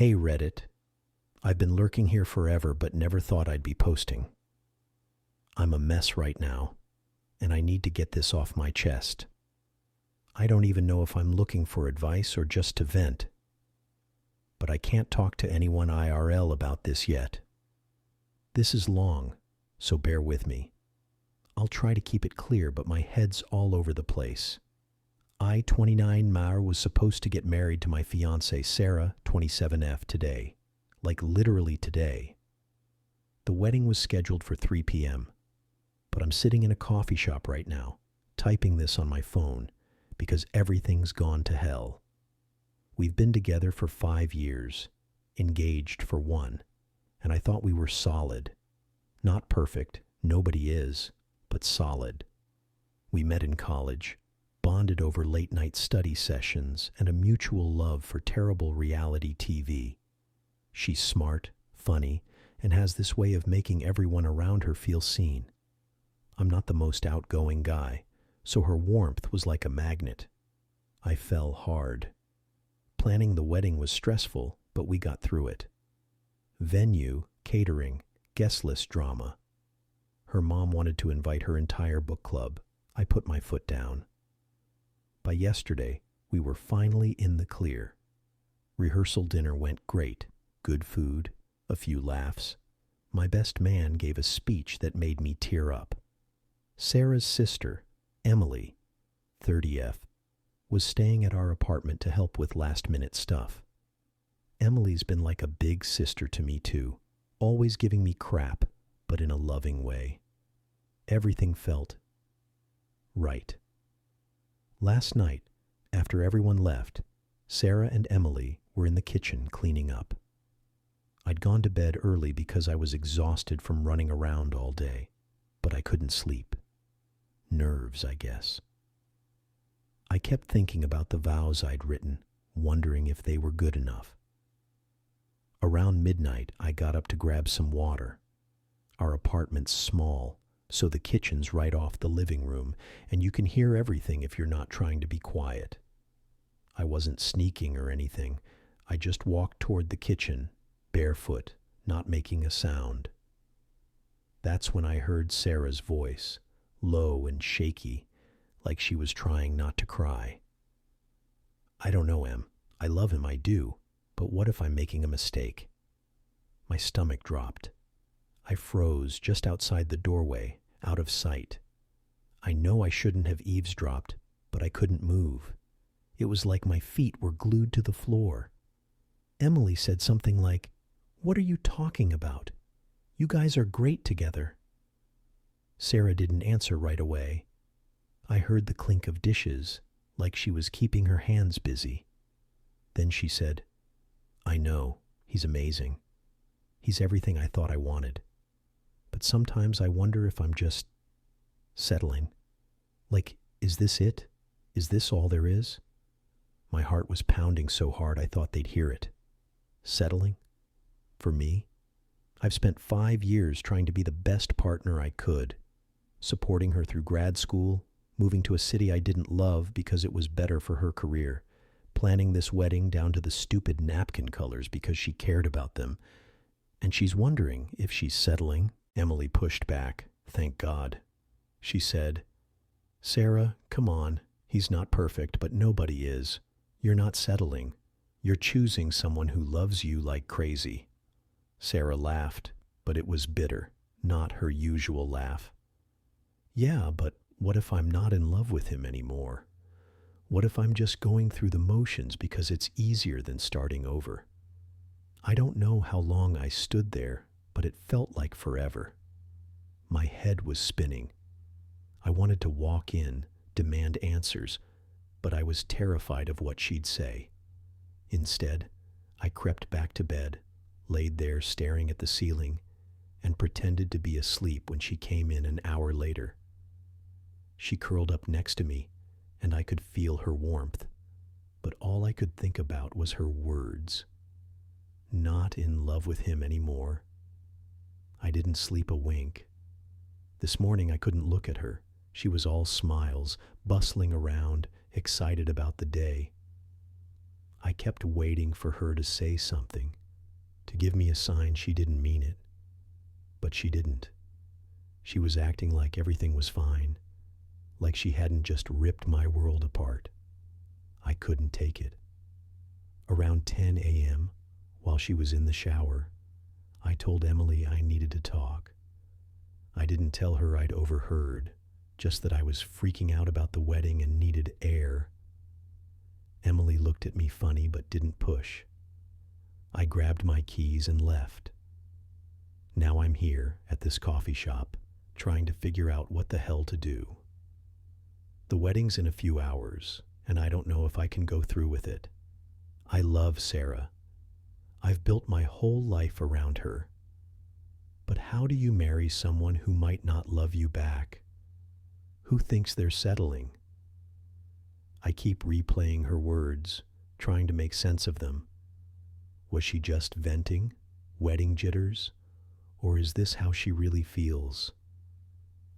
Hey Reddit, I've been lurking here forever but never thought I'd be posting. I'm a mess right now, and I need to get this off my chest. I don't even know if I'm looking for advice or just to vent, but I can't talk to anyone IRL about this yet. This is long, so bear with me. I'll try to keep it clear, but my head's all over the place. I, 29 Mar, was supposed to get married to my fiancée Sarah, 27F, today. Like literally today. The wedding was scheduled for 3 p.m., but I'm sitting in a coffee shop right now, typing this on my phone, because everything's gone to hell. We've been together for 5 years, engaged for 1, and I thought we were solid. Not perfect, nobody is, but solid. We met in college, bonded over late-night study sessions and a mutual love for terrible reality TV. She's smart, funny, and has this way of making everyone around her feel seen. I'm not the most outgoing guy, so her warmth was like a magnet. I fell hard. Planning the wedding was stressful, but we got through it. Venue, catering, guest list drama. Her mom wanted to invite her entire book club. I put my foot down. By yesterday, we were finally in the clear. Rehearsal dinner went great. Good food, a few laughs. My best man gave a speech that made me tear up. Sarah's sister, Emily, 30F, was staying at our apartment to help with last-minute stuff. Emily's been like a big sister to me too, always giving me crap, but in a loving way. Everything felt right. Last night, after everyone left, Sarah and Emily were in the kitchen cleaning up. I'd gone to bed early because I was exhausted from running around all day, but I couldn't sleep. Nerves, I guess. I kept thinking about the vows I'd written, wondering if they were good enough. Around midnight, I got up to grab some water. Our apartment's small, so the kitchen's right off the living room, and you can hear everything if you're not trying to be quiet. I wasn't sneaking or anything. I just walked toward the kitchen, barefoot, not making a sound. That's when I heard Sarah's voice, low and shaky, like she was trying not to cry. I don't know, Em. I love him, I do. But what if I'm making a mistake? My stomach dropped. I froze just outside the doorway, out of sight. I know I shouldn't have eavesdropped, but I couldn't move. It was like my feet were glued to the floor. Emily said something like, "What are you talking about? You guys are great together." Sarah didn't answer right away. I heard the clink of dishes, like she was keeping her hands busy. Then she said, "I know, he's amazing. He's everything I thought I wanted. But sometimes I wonder if I'm just settling. Like, is this it? Is this all there is?" My heart was pounding so hard I thought they'd hear it. Settling? For me? I've spent 5 years trying to be the best partner I could, supporting her through grad school, moving to a city I didn't love because it was better for her career, planning this wedding down to the stupid napkin colors because she cared about them. And she's wondering if she's settling. Emily pushed back. Thank God. She said, "Sarah, come on. He's not perfect, but nobody is. You're not settling. You're choosing someone who loves you like crazy." Sarah laughed, but it was bitter, not her usual laugh. "Yeah, but what if I'm not in love with him anymore? What if I'm just going through the motions because it's easier than starting over?" I don't know how long I stood there, but it felt like forever. My head was spinning. I wanted to walk in, demand answers, but I was terrified of what she'd say. Instead, I crept back to bed, laid there staring at the ceiling, and pretended to be asleep when she came in an hour later. She curled up next to me, and I could feel her warmth, but all I could think about was her words. Not in love with him anymore. I didn't sleep a wink. This morning I couldn't look at her. She was all smiles, bustling around, excited about the day. I kept waiting for her to say something, to give me a sign she didn't mean it. But she didn't. She was acting like everything was fine, like she hadn't just ripped my world apart. I couldn't take it. Around 10 a.m., while she was in the shower, I told Emily I needed to talk. I didn't tell her I'd overheard, just that I was freaking out about the wedding and needed air. Emily looked at me funny but didn't push. I grabbed my keys and left. Now I'm here at this coffee shop, trying to figure out what the hell to do. The wedding's in a few hours, and I don't know if I can go through with it. I love Sarah. I've built my whole life around her. But how do you marry someone who might not love you back? Who thinks they're settling? I keep replaying her words, trying to make sense of them. Was she just venting? Wedding jitters? Or is this how she really feels?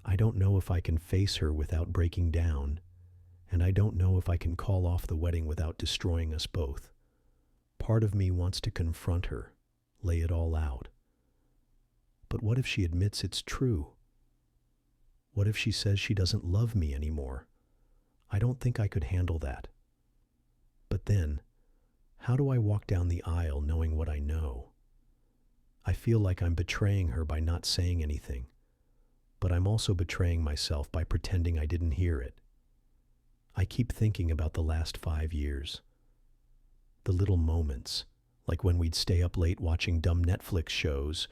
I don't know if I can face her without breaking down, and I don't know if I can call off the wedding without destroying us both. Part of me wants to confront her, lay it all out. But what if she admits it's true? What if she says she doesn't love me anymore? I don't think I could handle that. But then, how do I walk down the aisle knowing what I know? I feel like I'm betraying her by not saying anything, but I'm also betraying myself by pretending I didn't hear it. I keep thinking about the last 5 years. The little moments, like when we'd stay up late watching dumb Netflix shows,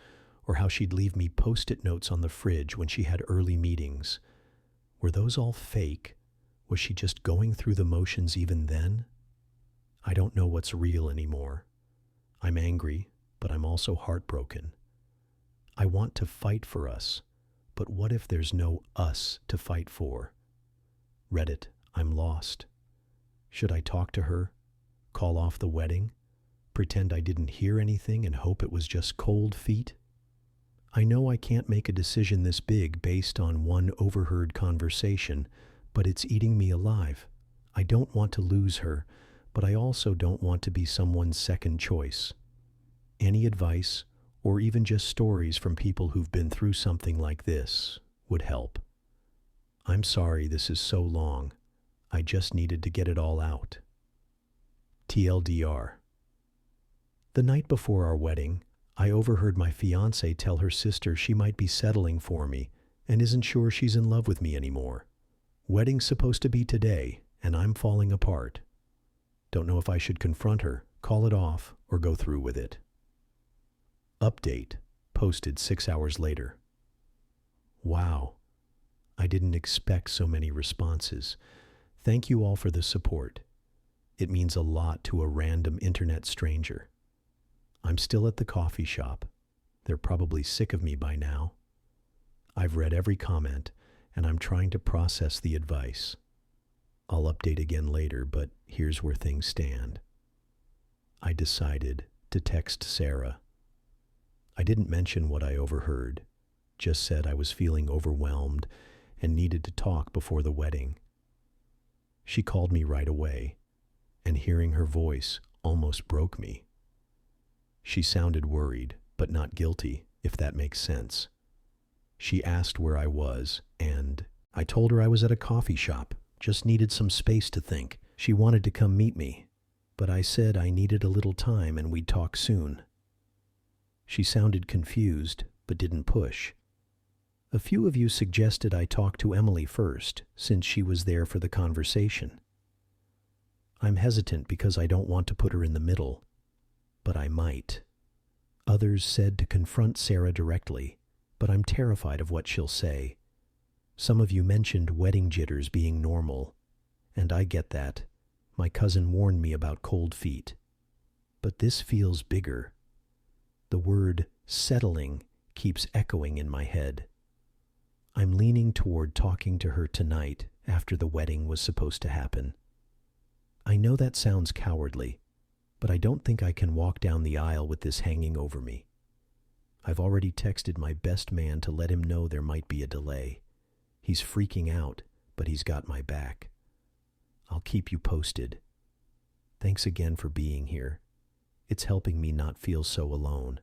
or how she'd leave me post-it notes on the fridge when she had early meetings. Were those all fake? Was she just going through the motions even then? I don't know what's real anymore. I'm angry, but I'm also heartbroken. I want to fight for us, but what if there's no us to fight for? Reddit, I'm lost. Should I talk to her? Call off the wedding? Pretend I didn't hear anything and hope it was just cold feet? I know I can't make a decision this big based on one overheard conversation, but it's eating me alive. I don't want to lose her, but I also don't want to be someone's second choice. Any advice, or even just stories from people who've been through something like this, would help. I'm sorry this is so long. I just needed to get it all out. TLDR. The night before our wedding, I overheard my fiancée tell her sister she might be settling for me and isn't sure she's in love with me anymore. Wedding's supposed to be today, and I'm falling apart. Don't know if I should confront her, call it off, or go through with it. Update, posted 6 hours later. Wow, I didn't expect so many responses. Thank you all for the support. It means a lot to a random internet stranger. I'm still at the coffee shop. They're probably sick of me by now. I've read every comment, and I'm trying to process the advice. I'll update again later, but here's where things stand. I decided to text Sarah. I didn't mention what I overheard, just said I was feeling overwhelmed and needed to talk before the wedding. She called me right away, and hearing her voice almost broke me. She sounded worried, but not guilty, if that makes sense. She asked where I was, and I told her I was at a coffee shop, just needed some space to think. She wanted to come meet me, but I said I needed a little time and we'd talk soon. She sounded confused, but didn't push. A few of you suggested I talk to Emily first, since she was there for the conversation. I'm hesitant because I don't want to put her in the middle, but I might. Others said to confront Sarah directly, but I'm terrified of what she'll say. Some of you mentioned wedding jitters being normal, and I get that. My cousin warned me about cold feet. But this feels bigger. The word settling keeps echoing in my head. I'm leaning toward talking to her tonight after the wedding was supposed to happen. I know that sounds cowardly, but I don't think I can walk down the aisle with this hanging over me. I've already texted my best man to let him know there might be a delay. He's freaking out, but he's got my back. I'll keep you posted. Thanks again for being here. It's helping me not feel so alone.